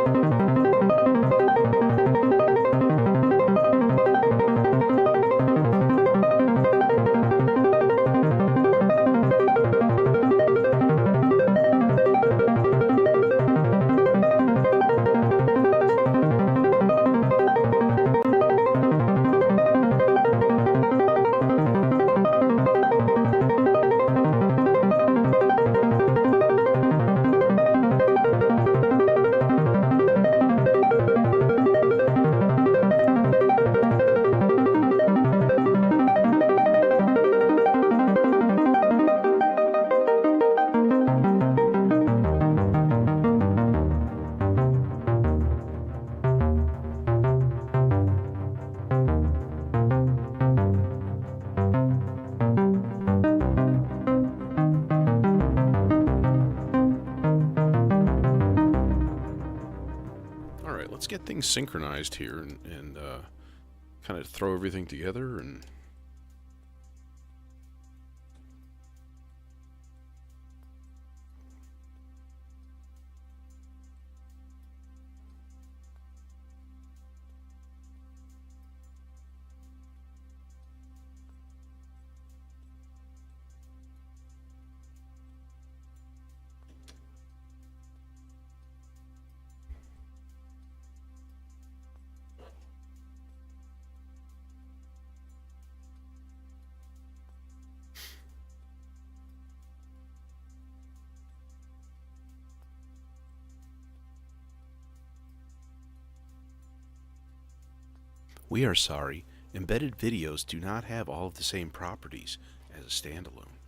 things synchronized here and kind of throw everything together and... We are sorry, embedded videos do not have all of the same properties as a standalone.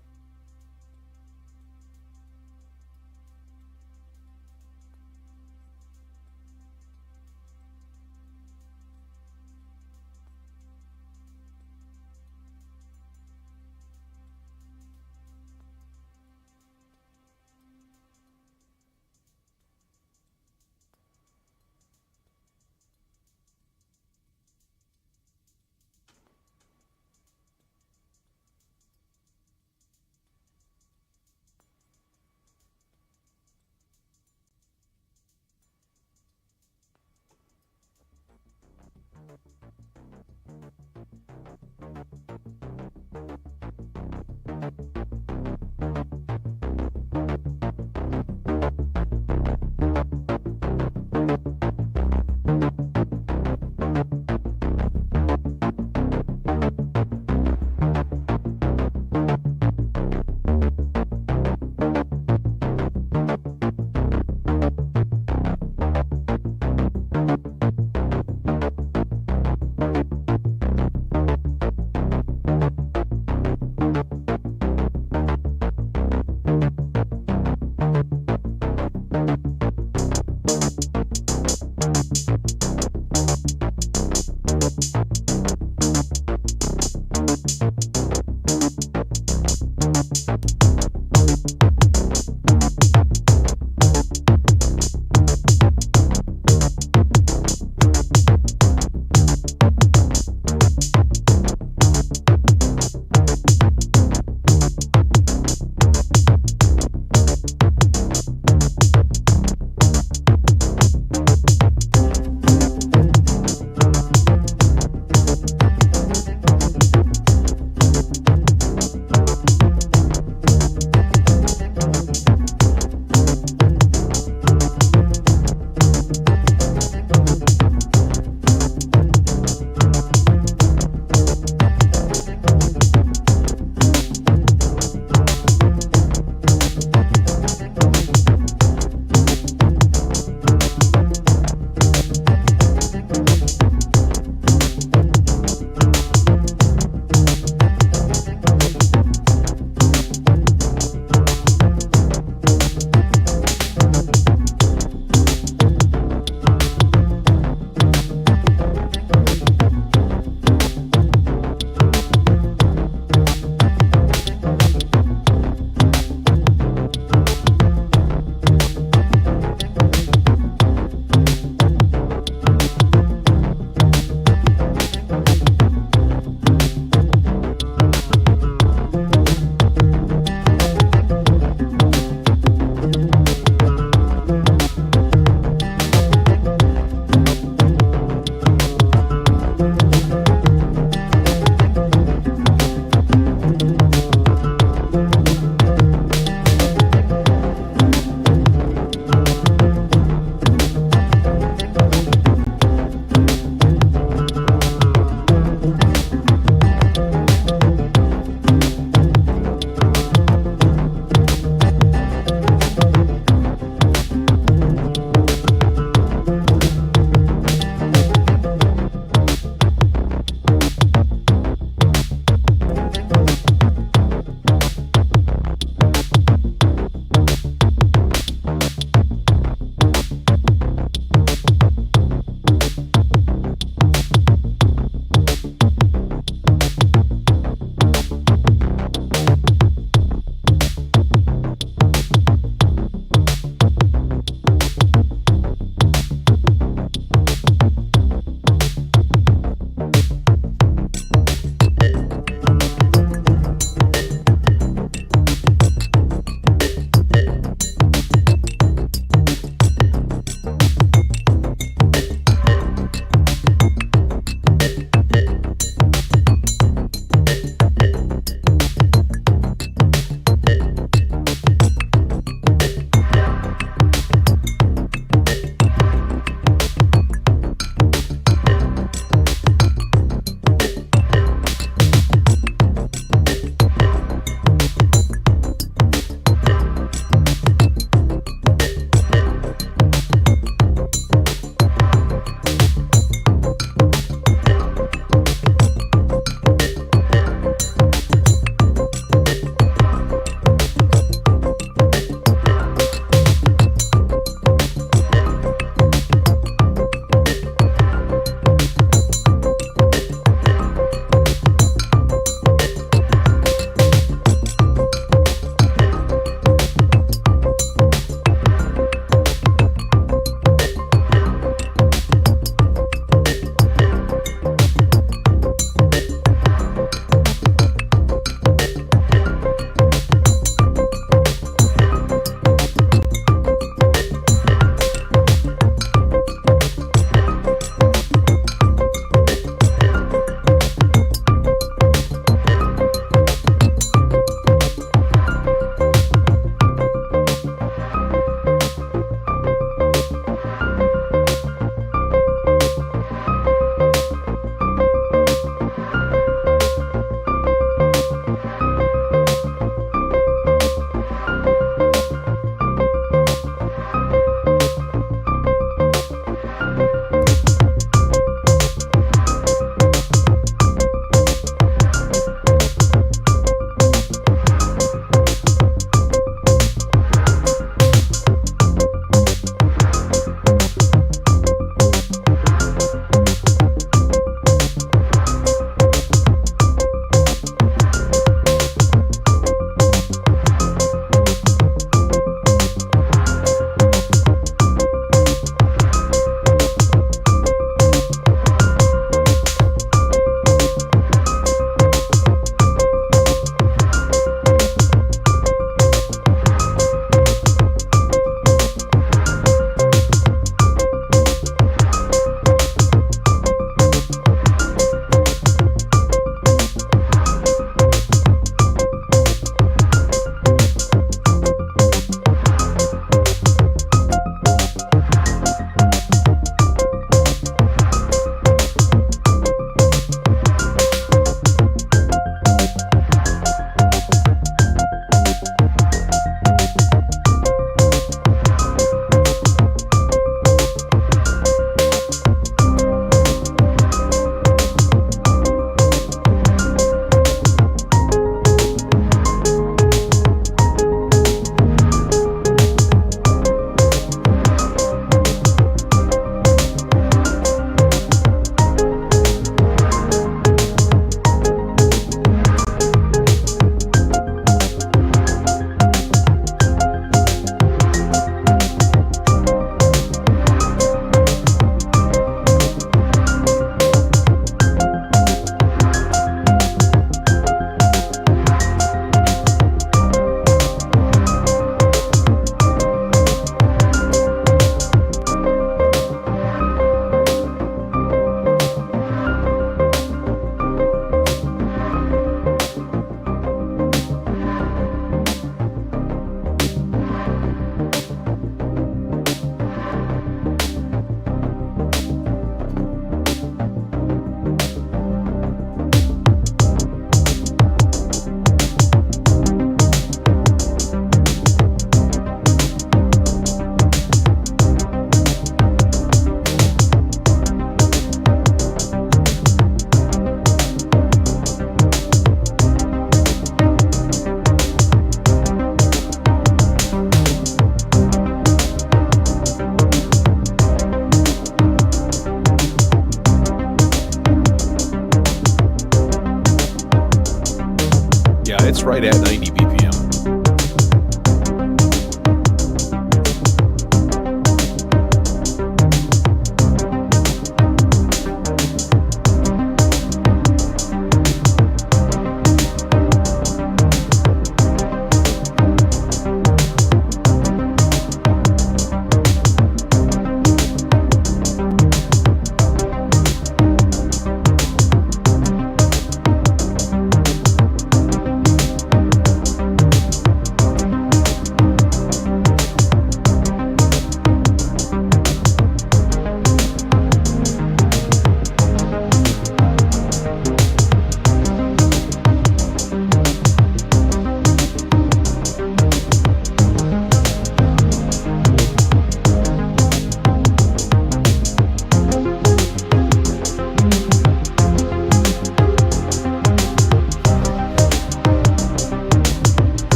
it's right at 90 BPM.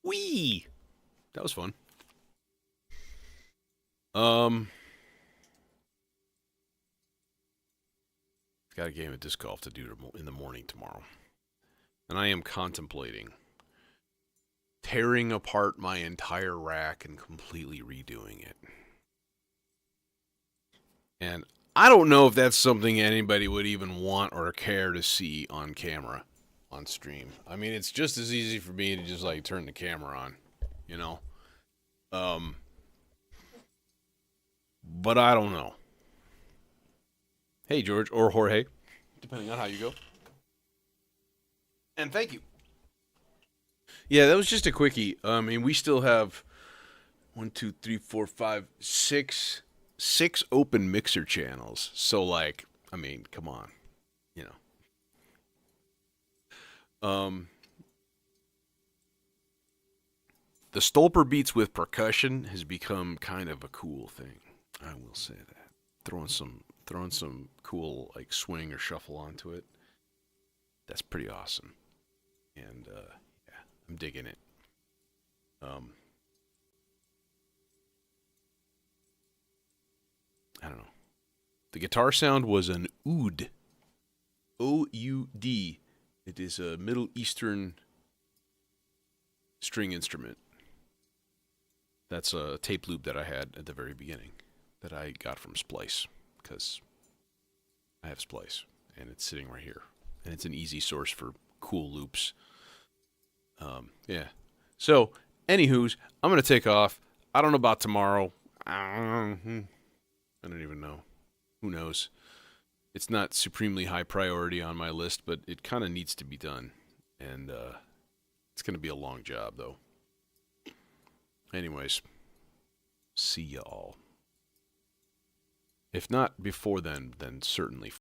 Whee! That was fun. Got a game of disc golf to do in the morning tomorrow. And I am contemplating tearing apart my entire rack and completely redoing it. And I don't know if that's something anybody would even want or care to see on camera, on stream. I mean, it's just as easy for me to just like turn the camera on, you know? But I don't know. Hey, George, or Jorge, depending on how you go. And thank you. Yeah, that was just a quickie. I mean, we still have 1, 2, 3, 4, 5, 6 open mixer channels. So, like, I mean, come on, you know. The Stolper beats with percussion has become kind of a cool thing. I will say that. Throwing some cool like swing or shuffle onto it. That's pretty awesome. And yeah, I'm digging it. I don't know. The guitar sound was an oud. O-U-D. It is a Middle Eastern string instrument. That's a tape loop that I had at the very beginning that I got from Splice because I have Splice and it's sitting right here. And it's an easy source for cool loops. Yeah. So, anywho's, I'm going to take off. I don't know about tomorrow. I don't even know. Who knows? It's not supremely high priority on my list, but it kind of needs to be done. And it's going to be a long job, though. Anyways, see y'all. If not before then certainly